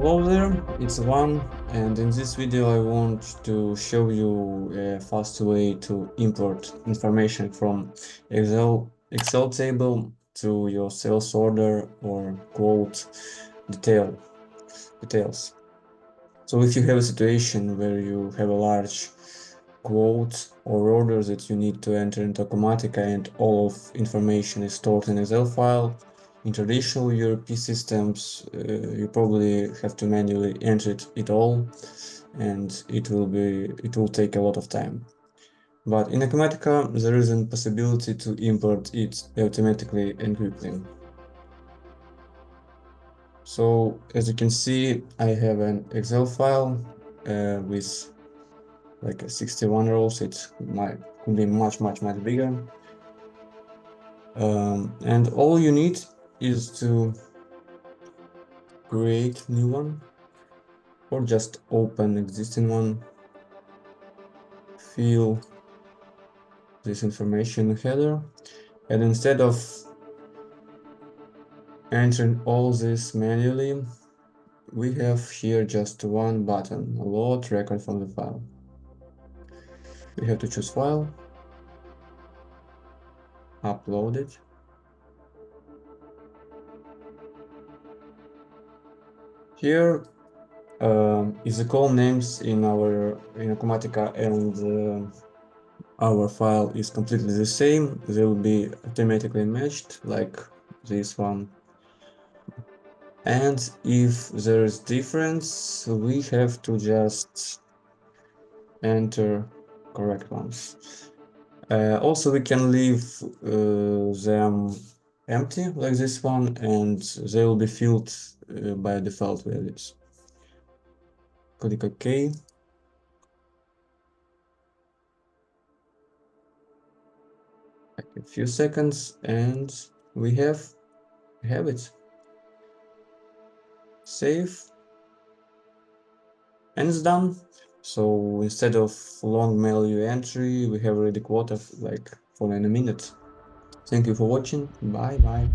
Hello there, it's Van, and in this video I want to show you a fast way to import information from Excel table to your sales order or quote details. So if you have a situation where you have a large quote or order that you need to enter into Acumatica and all of information is stored in Excel file, in traditional ERP systems, you probably have to manually enter it all, and it will take a lot of time. But in Acumatica, there is a possibility to import it automatically and quickly. So as you can see, I have an Excel file with like 61 rows. Could be much bigger. And all you need is to create new one or just open existing one, fill this information header, and instead of entering all this manually, we have here just one button, load record from the file. We have to choose file, upload it. Here is the column names in Acumatica, and our file is completely the same. They will be automatically matched like this one. And if there is difference, we have to just enter correct ones. Also, we can leave them empty like this one, and they will be filled by default values. Click OK. A few seconds, and we have it. Save, and it's done. So instead of long manual entry, we have already quota like for 9 minutes. Thank you for watching. Bye bye.